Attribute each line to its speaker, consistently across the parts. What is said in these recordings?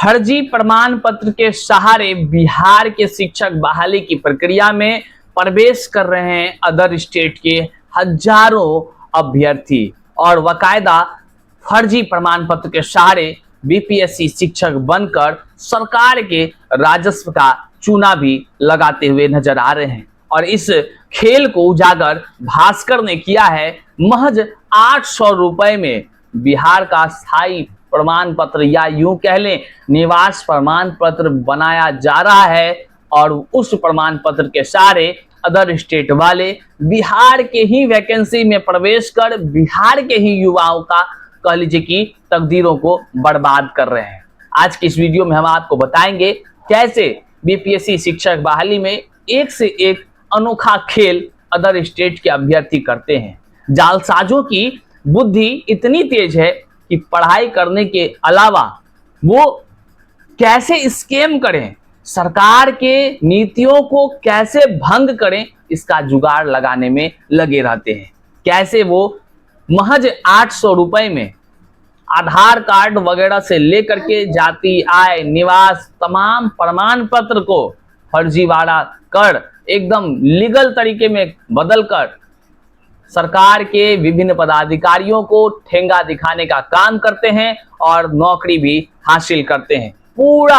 Speaker 1: फर्जी प्रमाण पत्र के सहारे बिहार के शिक्षक बहाली की प्रक्रिया में प्रवेश कर रहे हैं अदर स्टेट के हजारों अभ्यर्थी और बाकायदा फर्जी प्रमाण पत्र के सहारे बीपीएससी शिक्षक बनकर सरकार के राजस्व का चूना भी लगाते हुए नजर आ रहे हैं। और इस खेल को उजागर भास्कर ने किया है। महज 800 रुपए में बिहार का स्थायी प्रमाण पत्र या यूं कह लें निवास प्रमाण पत्र बनाया जा रहा है और उस प्रमाण पत्र के सहारे अदर स्टेट वाले बिहार के ही वैकेंसी में प्रवेश कर बिहार के ही युवाओं का कह लीजिए कि तकदीरों को बर्बाद कर रहे हैं। आज की इस वीडियो में हम आपको बताएंगे कैसे बीपीएससी शिक्षक बहाली में एक से एक अनोखा खेल अदर स्टेट के अभ्यर्थी करते हैं। जालसाजों की बुद्धि इतनी तेज है कि पढ़ाई करने के अलावा वो कैसे स्कैम करें, सरकार के नीतियों को कैसे भंग करें, इसका जुगाड़ लगाने में लगे रहते हैं। कैसे वो महज 800 रुपए में आधार कार्ड वगैरह से लेकर के जाति, आय, निवास तमाम प्रमाण पत्र को फर्जीवाड़ा कर एकदम लीगल तरीके में बदलकर सरकार के विभिन्न पदाधिकारियों को ठेंगा दिखाने का काम करते हैं और नौकरी भी हासिल करते हैं। पूरा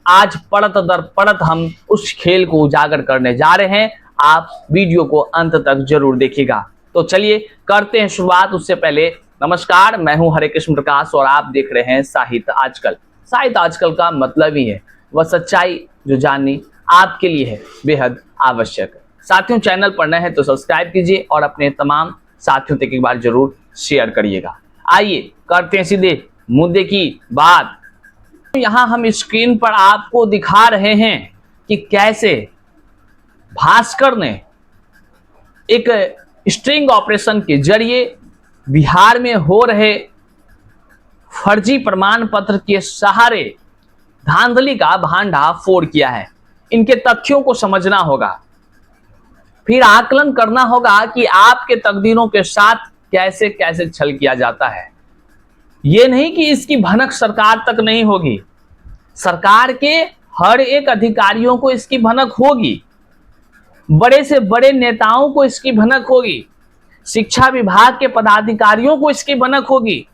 Speaker 1: आज पड़त दर पड़त हम उस खेल को उजागर करने जा रहे हैं। आप वीडियो को अंत तक जरूर देखिएगा। तो चलिए करते हैं शुरुआत। उससे पहले नमस्कार, मैं हूं हरे कृष्ण प्रकाश और आप देख रहे हैं साहित्य आजकल। साहित्य आजकल का मतलब ही है वह सच्चाई जो जाननी आपके लिए है बेहद आवश्यक। साथियों, चैनल पर नए हैं तो सब्सक्राइब कीजिए और अपने तमाम साथियों तक एक बार जरूर शेयर करिएगा। आइए करते हैं सीधे मुद्दे की बात। यहां हम स्क्रीन पर आपको दिखा रहे हैं कि कैसे भास्कर ने एक स्ट्रिंग ऑपरेशन के जरिए बिहार में हो रहे फर्जी प्रमाण पत्र के सहारे धांधली का भांडाफोड़ किया है। इनके तथ्यों को समझना होगा, फिर आकलन करना होगा कि आपके तकदीरों के साथ कैसे कैसे छल किया जाता है। यह नहीं कि इसकी भनक सरकार तक नहीं होगी, सरकार के हर एक अधिकारियों को इसकी भनक होगी, बड़े से बड़े नेताओं को इसकी भनक होगी, शिक्षा विभाग के पदाधिकारियों को इसकी भनक होगी।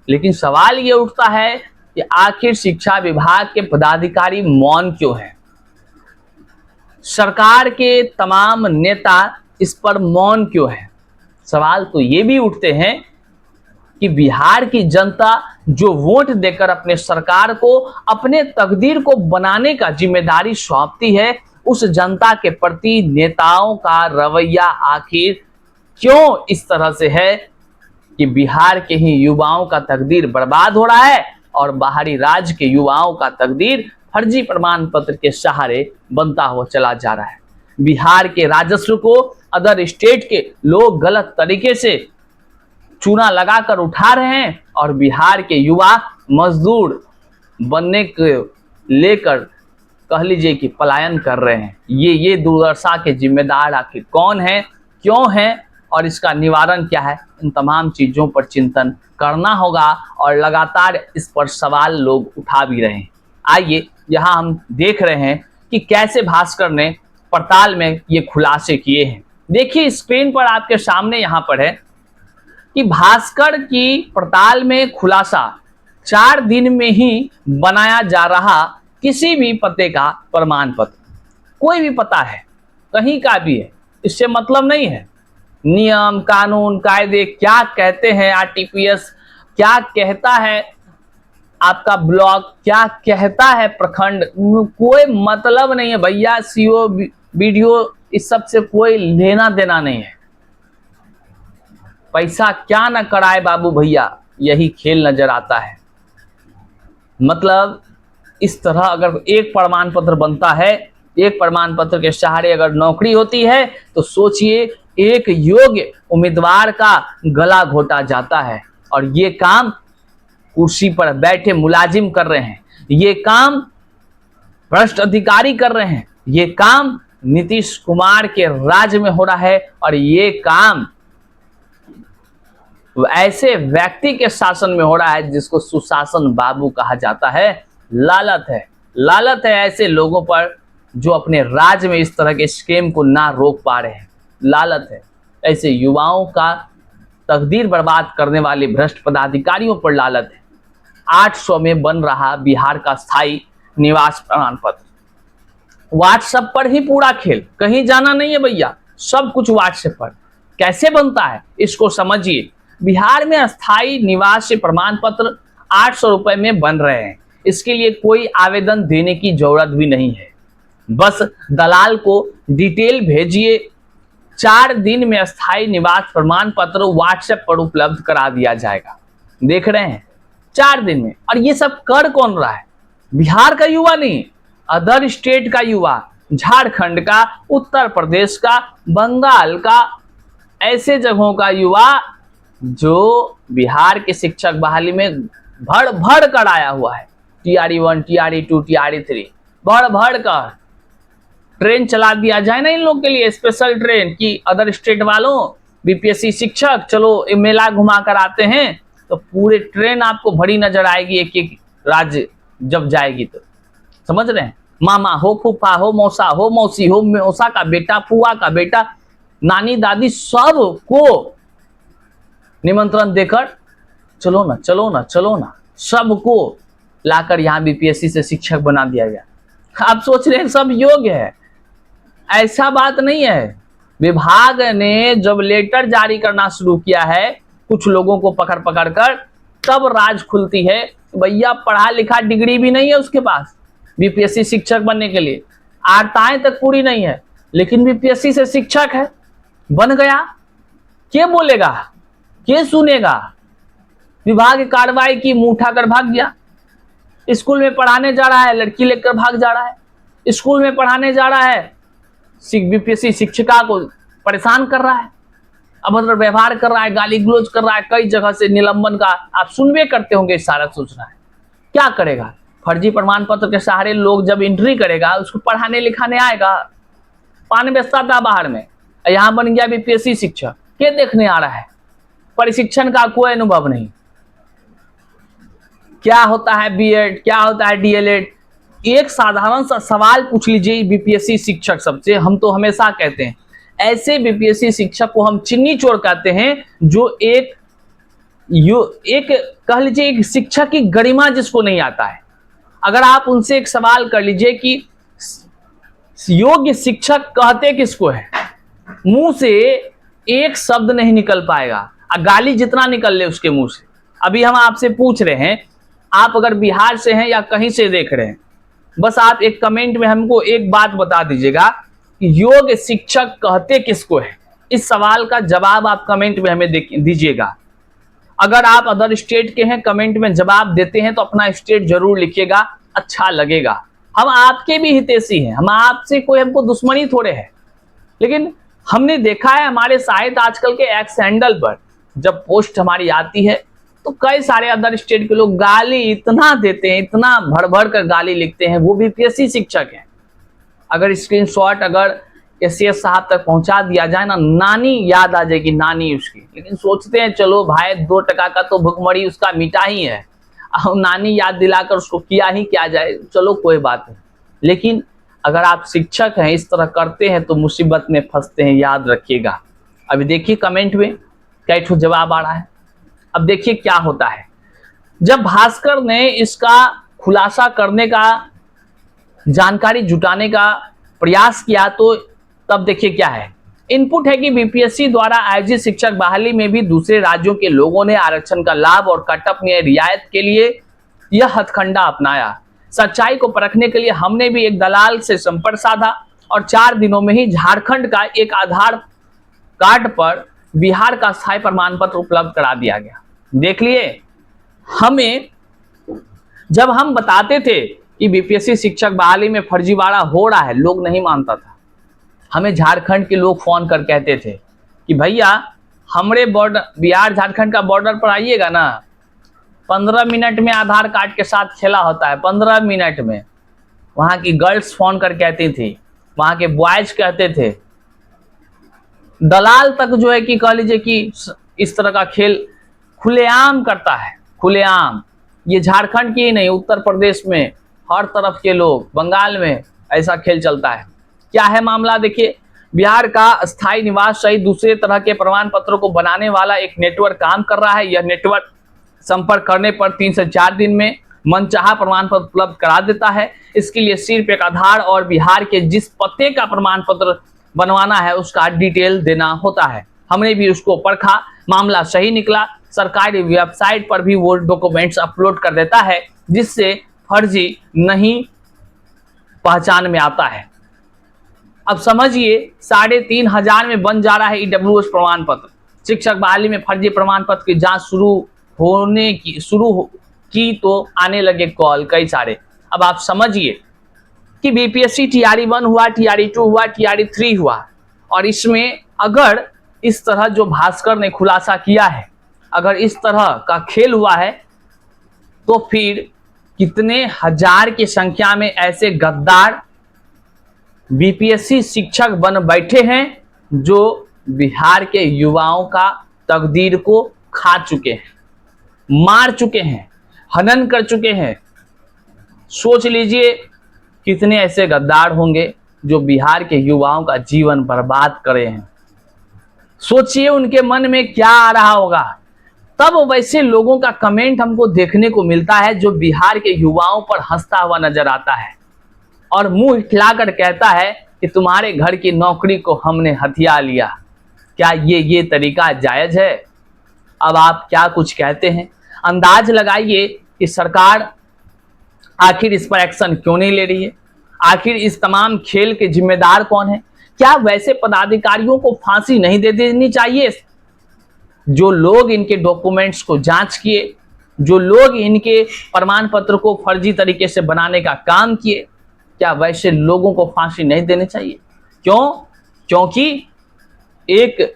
Speaker 1: लेकिन सवाल यह उठता है कि आखिर शिक्षा विभाग के पदाधिकारी मौन क्यों हैं? सरकार के तमाम नेता इस पर मौन क्यों हैं? सवाल तो ये भी उठते हैं कि बिहार की जनता जो वोट देकर अपने सरकार को अपने तकदीर को बनाने का जिम्मेदारी सौंपती है, उस जनता के प्रति नेताओं का रवैया आखिर क्यों इस तरह से है कि बिहार के ही युवाओं का तकदीर बर्बाद हो रहा है और बाहरी राज्य के युवाओं का तकदीर फर्जी प्रमाण पत्र के सहारे बनता हुआ चला जा रहा है। बिहार के राजस्व को अदर स्टेट के लोग गलत तरीके से चूना लगाकर उठा रहे हैं और बिहार के युवा मजदूर बनने को लेकर कह लीजिए कि पलायन कर रहे हैं। ये दुर्दशा के जिम्मेदार आखिर कौन है, क्यों है और इसका निवारण क्या है? इन तमाम चीजों पर चिंतन करना होगा और लगातार इस पर सवाल लोग उठा भी रहे हैं। आइए यहाँ हम देख रहे हैं कि कैसे भास्कर ने पड़ताल में ये खुलासे किए हैं। देखिए स्क्रीन पर आपके सामने यहाँ पर है कि भास्कर की पड़ताल में खुलासा 4 दिन में ही बनाया जा रहा किसी भी पते का प्रमाण पत्र, कोई भी पता है, कहीं का भी है, इससे मतलब नहीं है। नियम कानून कायदे क्या कहते हैं, आरटीपीएस क्या कहता है, आपका ब्लॉक क्या कहता है, प्रखंड, कोई मतलब नहीं है भैया। सीओ वीडियो इस सब से कोई लेना देना नहीं है। पैसा क्या न कराए बाबू भैया, यही खेल नजर आता है। मतलब इस तरह अगर एक प्रमाण पत्र बनता है, एक प्रमाण पत्र के सहारे अगर नौकरी होती है तो सोचिए एक योग्य उम्मीदवार का गला घोटा जाता है। और ये काम कुर्सी पर बैठे मुलाजिम कर रहे हैं, ये काम भ्रष्ट अधिकारी कर रहे हैं, ये काम नीतीश कुमार के राज्य में हो रहा है और ये काम ऐसे व्यक्ति के शासन में हो रहा है जिसको सुशासन बाबू कहा जाता है। लालच है, लालच है ऐसे लोगों पर जो अपने राज्य में इस तरह के स्कैम को ना रोक पा रहे हैं। लालच है ऐसे युवाओं का तकदीर बर्बाद करने वाले भ्रष्ट पदाधिकारियों पर लालच है। 800 में बन रहा बिहार का स्थायी निवास प्रमाण पत्र। व्हाट्सएप पर ही पूरा खेल, कहीं जाना नहीं है भैया, सब कुछ व्हाट्सएप पर। कैसे बनता है इसको समझिए। बिहार में स्थायी निवास प्रमाण पत्र 800 रुपए में बन रहे हैं। इसके लिए कोई आवेदन देने की जरूरत भी नहीं है, बस दलाल को डिटेल भेजिए। 4 दिन में स्थायी निवास प्रमाण पत्र व्हाट्सएप पर उपलब्ध करा दिया जाएगा। देख रहे हैं 4 दिन में। और ये सब कर कौन रहा है? बिहार का युवा नहीं, अदर स्टेट का युवा, झारखंड का, उत्तर प्रदेश का, बंगाल का, ऐसे जगहों का युवा जो बिहार के शिक्षक बहाली में भड़ भड़ कर आया हुआ है। TRE 1, TRE 2, TRE 3 भड़ भड़ कर ट्रेन चला दिया जाए ना इन लोग के लिए, स्पेशल ट्रेन की अदर स्टेट वालों, BPSC शिक्षक चलो मेला घुमा कर आते हैं, तो पूरे ट्रेन आपको भरी नजर आएगी एक एक राज्य जब जाएगी तो। समझ रहे हैं? मामा हो, फूफा हो, मौसा हो, मौसी हो, मौसा का बेटा, फुआ का बेटा, नानी दादी, सब को निमंत्रण देकर चलो ना चलो ना चलो ना, सबको लाकर यहाँ BPSC से शिक्षक बना दिया गया। आप सोच रहे हैं सब योग्य है? ऐसा बात नहीं है। विभाग ने जब लेटर जारी करना शुरू किया है कुछ लोगों को पकड़ पकड़ कर, तब राज खुलती है। भैया पढ़ा लिखा डिग्री भी नहीं है उसके पास BPSC शिक्षक बनने के लिए, आर्ताएं तक पूरी नहीं है, लेकिन BPSC से शिक्षक है, बन गया। क्या बोलेगा, क्या सुनेगा? विभाग की कार्रवाई की, मुंह उठाकर भाग गया। स्कूल में पढ़ाने जा रहा है, लड़की लेकर भाग जा रहा है। स्कूल में पढ़ाने जा रहा है, BPSC शिक्षिका को परेशान कर रहा है, अभद्र व्यवहार कर रहा है, गाली गलौज कर रहा है, कई जगह से निलंबन का आप सुनवे करते होंगे। सारा सूचना है, क्या करेगा? फर्जी प्रमाण पत्र के सहारे लोग जब एंट्री करेगा, उसको पढ़ाने लिखाने आएगा। पान बेचता था बाहर में, यहाँ बन गया BPSC शिक्षक। क्या देखने आ रहा है? प्रशिक्षण का कोई अनुभव नहीं। क्या होता है B.Ed, क्या होता है DLED? एक साधारण सा सवाल पूछ लीजिए BPSC शिक्षक सबसे। हम तो हमेशा कहते हैं ऐसे BPSC शिक्षक को हम चिन्नी चोर कहते हैं, जो एक कह लीजिए एक शिक्षक की गरिमा जिसको नहीं आता है। अगर आप उनसे एक सवाल कर लीजिए कि योग्य शिक्षक कहते किसको है, मुंह से एक शब्द नहीं निकल पाएगा, गाली जितना निकल ले उसके मुंह से। अभी हम आपसे पूछ रहे हैं, आप अगर बिहार से हैं या कहीं से देख रहे हैं, बस आप एक कमेंट में हमको एक बात बता दीजिएगा कि योग्य शिक्षक कहते किसको है। इस सवाल का जवाब आप कमेंट में हमें दीजिएगा। अगर आप अदर स्टेट के हैं, कमेंट में जवाब देते हैं तो अपना स्टेट जरूर लिखिएगा, अच्छा लगेगा। हम आपके भी हितैषी हैं, हम आपसे कोई हमको दुश्मनी थोड़े है, लेकिन हमने देखा है हमारे शायद आजकल के एक्स हैंडल पर जब पोस्ट हमारी आती है तो कई सारे अदर स्टेट के लोग गाली इतना देते हैं, इतना भर भर कर गाली लिखते हैं, वो BPSC शिक्षक हैं। अगर स्क्रीनशॉट अगर SCS साहब तक पहुंचा दिया जाए ना, नानी याद आ जाएगी, नानी उसकी। लेकिन सोचते हैं चलो भाई 2 टका का तो भुखमरी उसका मिटा ही है, अब नानी याद दिलाकर उसको किया ही क्या जाए, चलो कोई बात नहीं। लेकिन अगर आप शिक्षक हैं, इस तरह करते हैं तो मुसीबत में फंसते हैं, याद रखिएगा। अभी देखिए कमेंट में कई ठो जवाब आ रहा है। अब देखिए क्या होता है। जब भास्कर ने इसका खुलासा करने का, जानकारी जुटाने का प्रयास किया, तो तब देखिए क्या है। इनपुट है कि BPSC द्वारा आयोजित शिक्षक बहाली में भी दूसरे राज्यों के लोगों ने आरक्षण का लाभ और कटअप में रियायत के लिए यह हथकंडा अपनाया। सच्चाई को परखने के लिए हमने भी एक दलाल से संपर्क साधा और 4 दिनों में ही झारखंड का एक आधार कार्ड पर बिहार का स्थायी प्रमाण पत्र उपलब्ध करा दिया गया। देख लिए, हमें जब हम बताते थे कि BPSC शिक्षक बहाली में फर्जीवाड़ा हो रहा है, लोग नहीं मानता था। हमें झारखंड के लोग फोन कर कहते थे कि भैया हमरे बॉर्डर, बिहार झारखंड का बॉर्डर पर आइएगा ना, 15 मिनट में आधार कार्ड के साथ खेला होता है, 15 मिनट में। वहां की गर्ल्स फोन कर कहती थी, वहां के बॉयज कहते थे, दलाल तक जो है कि कह लीजिए कि इस तरह का खेल खुलेआम करता है, खुलेआम। ये झारखंड की ही नहीं, उत्तर प्रदेश में हर तरफ के लोग, बंगाल में ऐसा खेल चलता है। क्या है मामला देखिए, बिहार का स्थायी निवास सहित दूसरे तरह के प्रमाण पत्रों को बनाने वाला एक नेटवर्क काम कर रहा है। यह नेटवर्क संपर्क करने पर 3 से 4 दिन में मनचाहा प्रमाण पत्र उपलब्ध करा देता है। इसके लिए सिर्फ एक आधार और बिहार के जिस पते का प्रमाण पत्र बनवाना है उसका डिटेल देना होता है। हमने भी उसको परखा, मामला सही निकला। सरकारी वेबसाइट पर भी वो डॉक्यूमेंट्स अपलोड कर देता है, जिससे फर्जी नहीं पहचान में आता है। अब समझिए 3,500 में बन जा रहा है ईडब्ल्यूएस प्रमाण पत्र। शिक्षक बहाली में फर्जी प्रमाण पत्र की जांच शुरू की तो आने लगे कॉल कई सारे। अब आप समझिए कि बीपीएससी TRE 1 हुआ, TRE 2 हुआ, TRE 3 हुआ, और इसमें अगर इस तरह जो भास्कर ने खुलासा किया है, अगर इस तरह का खेल हुआ है, तो फिर कितने हजार की संख्या में ऐसे गद्दार बीपीएससी शिक्षक बन बैठे हैं जो बिहार के युवाओं का तकदीर को खा चुके हैं, मार चुके हैं, हनन कर चुके हैं। सोच लीजिए कितने ऐसे गद्दार होंगे जो बिहार के युवाओं का जीवन बर्बाद करे हैं। सोचिए उनके मन में क्या आ रहा होगा। तब वैसे लोगों का कमेंट हमको देखने को मिलता है जो बिहार के युवाओं पर हंसता हुआ नजर आता है और मुंह खिलाकर कहता है कि तुम्हारे घर की नौकरी को हमने हथिया लिया। क्या ये तरीका जायज है? अब आप क्या कुछ कहते हैं? अंदाज लगाइए कि सरकार आखिर इस पर एक्शन क्यों नहीं ले रही है। आखिर इस तमाम खेल के जिम्मेदार कौन है? क्या वैसे पदाधिकारियों को फांसी नहीं दे देनी चाहिए जो लोग इनके डॉक्यूमेंट्स को जांच किए, जो लोग इनके प्रमाण पत्र को फर्जी तरीके से बनाने का काम किए? क्या वैसे लोगों को फांसी नहीं देनी चाहिए? क्यों? क्योंकि एक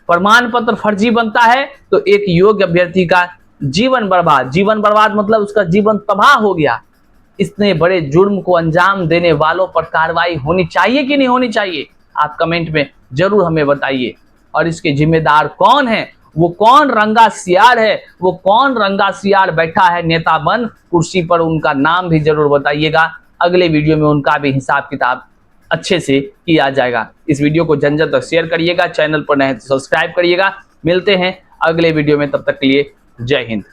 Speaker 1: प्रमाण पत्र फर्जी बनता है तो एक योग्य अभ्यर्थी का जीवन बर्बाद मतलब उसका जीवन तबाह हो गया। इतने बड़े जुर्म को अंजाम देने वालों पर कार्रवाई होनी चाहिए कि नहीं होनी चाहिए? आप कमेंट में जरूर हमें बताइए। और इसके जिम्मेदार कौन है? वो कौन रंगा सियार है? वो कौन रंगा सियार बैठा है नेता बन कुर्सी पर? उनका नाम भी जरूर बताइएगा। अगले वीडियो में उनका भी हिसाब किताब अच्छे से किया जाएगा। इस वीडियो को जन जन तक शेयर करिएगा, चैनल पर नए तो सब्सक्राइब करिएगा। मिलते हैं अगले वीडियो में, तब तक के लिए जय हिंद।